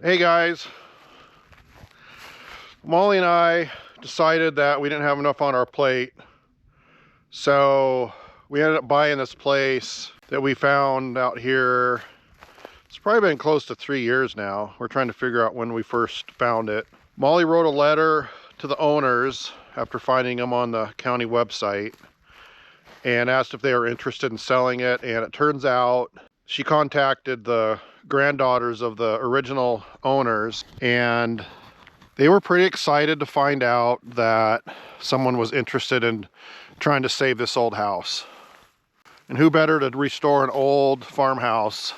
Hey guys, Molly and I decided that we didn't have enough on our plate, so we ended up buying this place that we found out here. It's probably been close to 3 years now. We're trying to figure out when we first found it. Molly wrote a letter to the owners after finding them on the county website and asked if they were interested in selling it, and it turns out she contacted the granddaughters of the original owners, and they were pretty excited to find out that someone was interested in trying to save this old house. And who better to restore an old farmhouse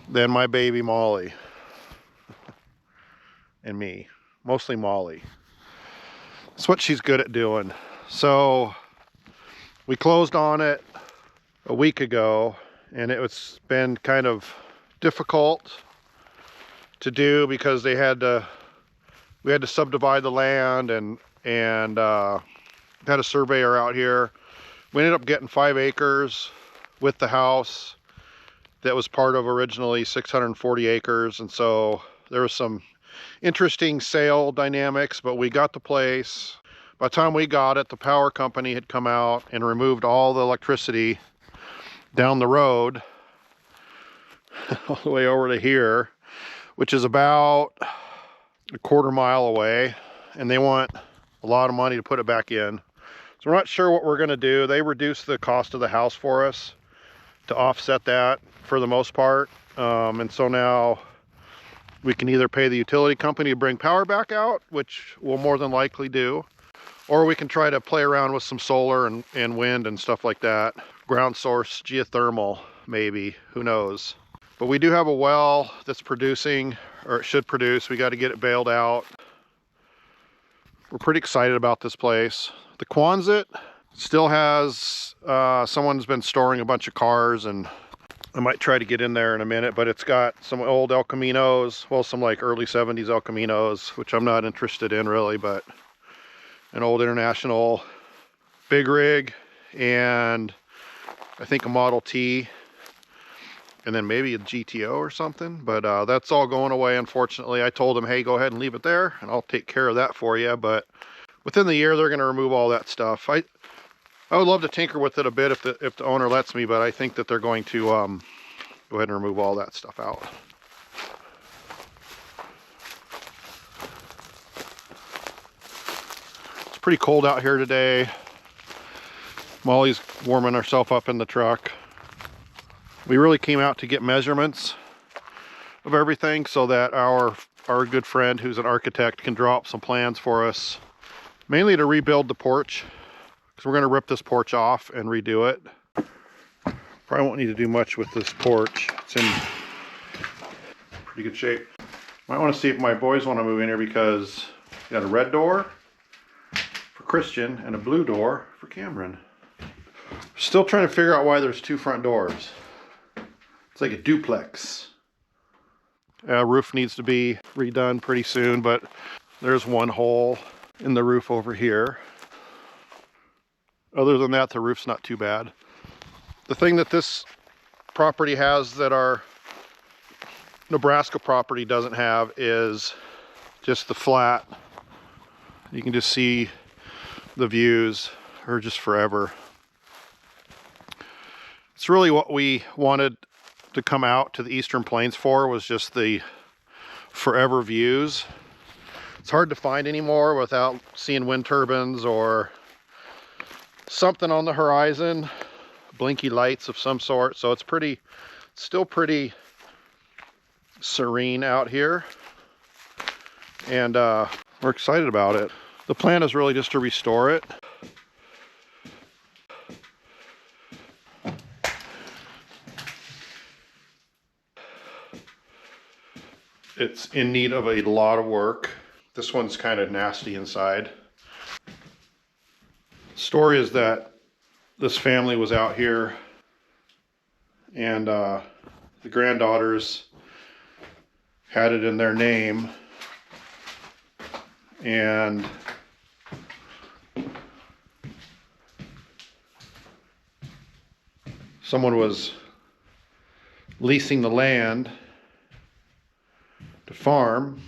than my baby Molly and me, mostly Molly. That's what she's good at doing. So we closed on it a week ago, and it's been kind of difficult to do because we had to subdivide the land and had a surveyor out here. We ended up getting 5 acres with the house that was part of originally 640 acres, and so there was some interesting sale dynamics, but we got the place. By the time we got it, the power company had come out and removed all the electricity down the road all the way over to here, which is about a quarter-mile away, and they want a lot of money to put it back in. So we're not sure what we're going to do. They reduced the cost of the house for us to offset that for the most part, and so now we can either pay the utility company to bring power back out, which we'll more than likely do, or we can try to play around with some solar and wind and stuff like that. Ground source geothermal, maybe, who knows. But we do have a well that's producing, or it should produce. We got to get it bailed out. We're pretty excited about this place. The Quonset still has, someone's been storing a bunch of cars, and I might try to get in there in a minute, but it's got some old El Caminos, well, some like early 70s El Caminos, which I'm not interested in really, but an old International big rig, and I think a Model T, and then maybe a GTO or something, but that's all going away, unfortunately. I told them, hey, go ahead and leave it there, and I'll take care of that for you, but within the year, they're going to remove all that stuff. I would love to tinker with it a bit if the owner lets me, but I think that they're going to go ahead and remove all that stuff out. It's pretty cold out here today. Molly's warming herself up in the truck. We really came out to get measurements of everything so that our good friend who's an architect can draw up some plans for us, mainly to rebuild the porch, because we're going to rip this porch off and redo it. Probably won't need to do much with this porch. It's in pretty good shape. Might want to see if my boys want to move in here, because we got a red door for Christian and a blue door for Cameron. Still trying to figure out why there's 2 front doors. It's like a duplex. Roof needs to be redone pretty soon, but there's one hole in the roof over here. Other than that, the roof's not too bad. The thing that this property has that our Nebraska property doesn't have is just the flat. You can just see the views are just forever. It's really what we wanted to come out to the Eastern Plains for, was just the forever views. It's hard to find anymore without seeing wind turbines or something on the horizon, blinky lights of some sort. So it's still pretty serene out here, and we're excited about it. The plan is really just to restore it. It's in need of a lot of work. This one's kind of nasty inside. The story is that this family was out here, and the granddaughters had it in their name, and someone was leasing the land to farm.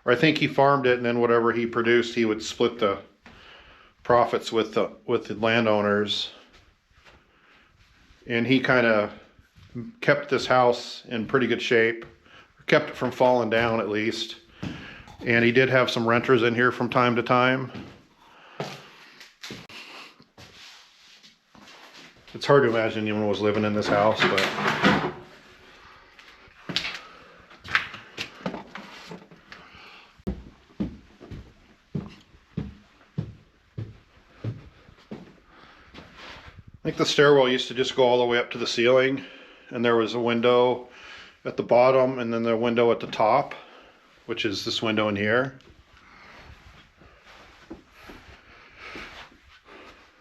Or I think he farmed it, and then whatever he produced, he would split the profits with the landowners. And he kind of kept this house in pretty good shape, kept it from falling down at least. And he did have some renters in here from time to time. It's hard to imagine anyone was living in this house, but I think the stairwell used to just go all the way up to the ceiling, and there was a window at the bottom and then the window at the top, which is this window in here.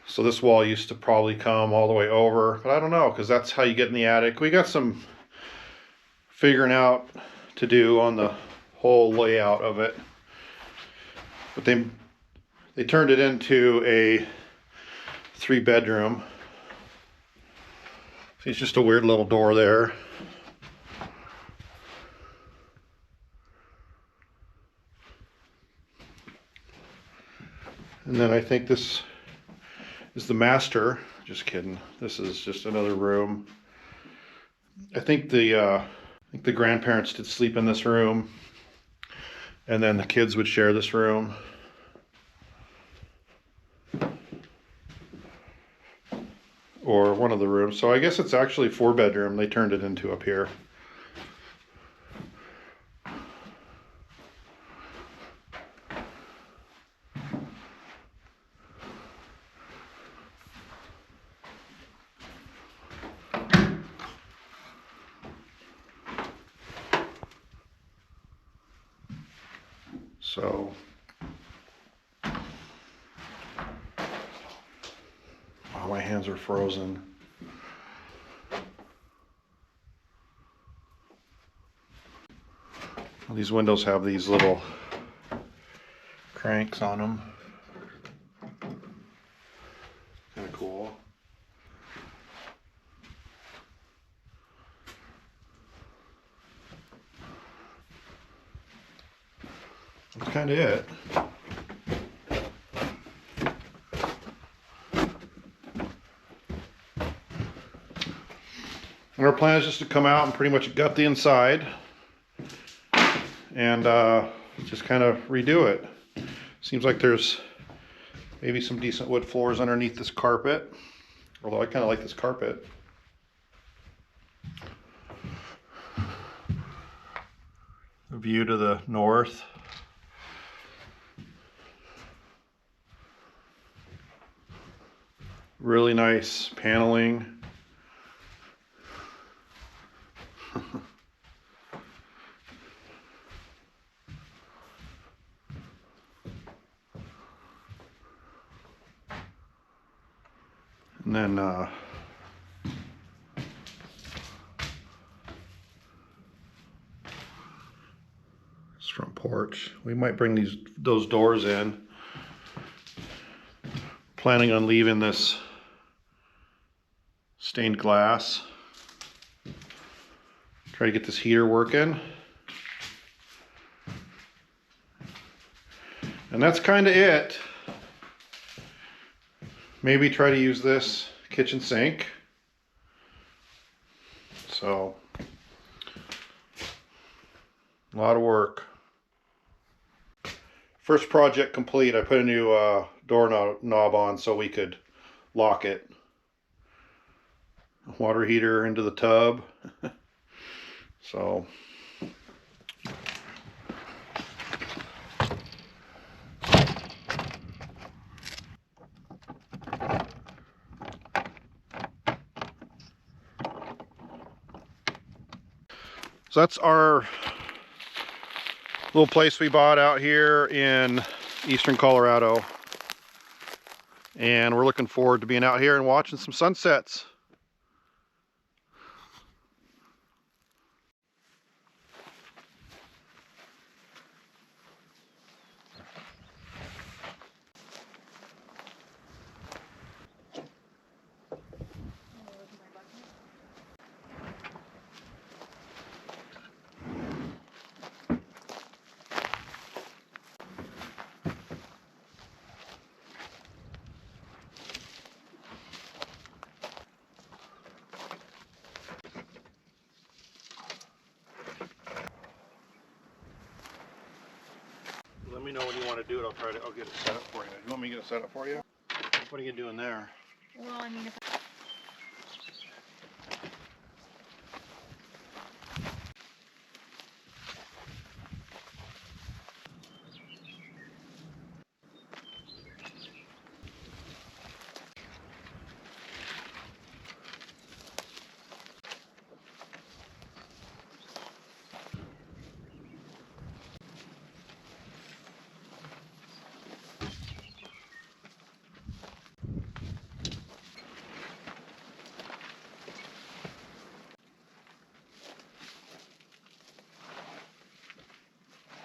So this wall used to probably come all the way over, but I don't know, because that's how you get in the attic. We got some figuring out to do on the whole layout of it. But they turned it into a 3-bedroom. See, it's just a weird little door there. And then I think this is the master. Just kidding. This is just another room. I think the grandparents did sleep in this room, and then the kids would share this room. Or one of the rooms. So I guess it's actually 4-bedroom. They turned it into up here. So oh, my hands are frozen. Well, these windows have these little cranks on them. Kind of cool. That's kind of it. And our plan is just to come out and pretty much gut the inside and just kind of redo it. Seems like there's maybe some decent wood floors underneath this carpet, although I kind of like this carpet. The view to the north. Really nice paneling. And then this front porch. We might bring those doors in. Planning on leaving this stained glass. Try to get this heater working. And that's kind of it. Maybe try to use this kitchen sink. So, a lot of work. First project complete. I put a new door knob on so we could lock it. Water heater into the tub. So that's our little place we bought out here in eastern Colorado. And we're looking forward to being out here and watching some sunsets. want to do it, I'll get it set up for you. You want me to get it set up for you? What are you doing there? Well, I mean, if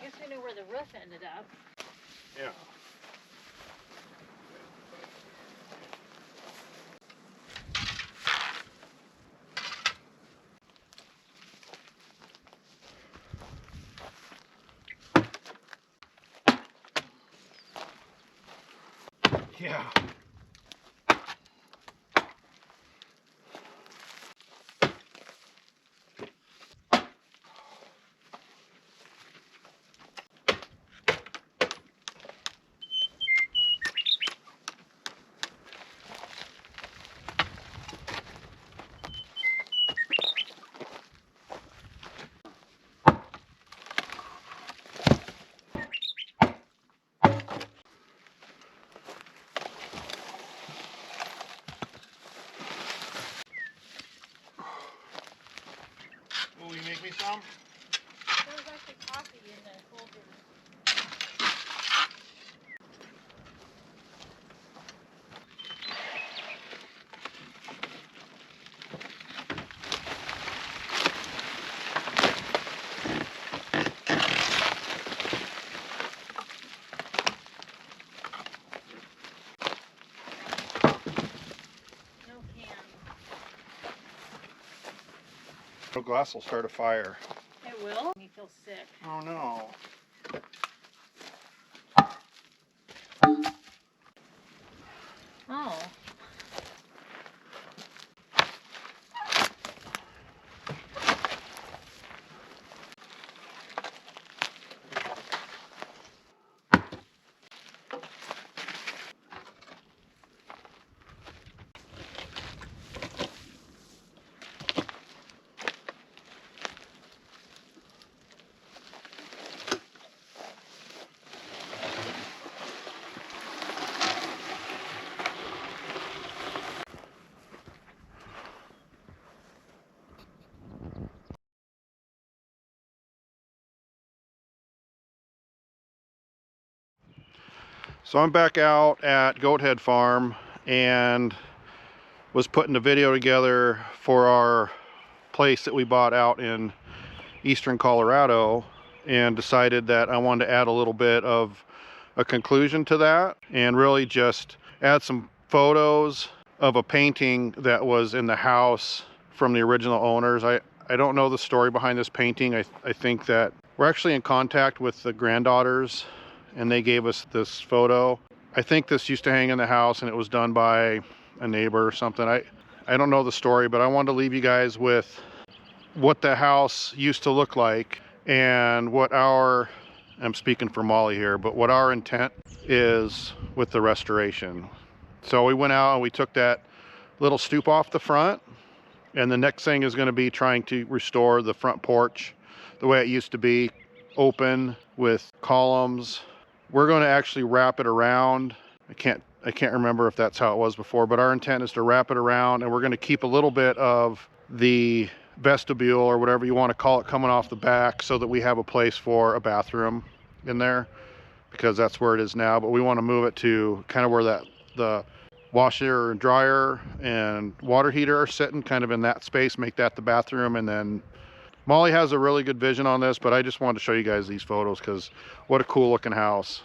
I guess we know where the roof ended up. Yeah. Yeah. Will you make me some? There's actually coffee in the folder. No can. No glass will start a fire. It will? Make me feel sick. Oh no. Oh. So I'm back out at Goat Head Farm and was putting a video together for our place that we bought out in eastern Colorado, and decided that I wanted to add a little bit of a conclusion to that and really just add some photos of a painting that was in the house from the original owners. I don't know the story behind this painting. I think that we're actually in contact with the granddaughters and they gave us this photo. I think this used to hang in the house and it was done by a neighbor or something. I don't know the story, but I wanted to leave you guys with what the house used to look like and what I'm speaking for Molly here, but what our intent is with the restoration. So we went out and we took that little stoop off the front, and the next thing is going to be trying to restore the front porch the way it used to be, open with columns. We're going to actually wrap it around. I can't remember if that's how it was before, but our intent is to wrap it around, and we're going to keep a little bit of the vestibule or whatever you want to call it coming off the back so that we have a place for a bathroom in there, because that's where it is now. But we want to move it to kind of where the washer and dryer and water heater are sitting, kind of in that space, make that the bathroom. And then Molly has a really good vision on this, but I just wanted to show you guys these photos because what a cool looking house.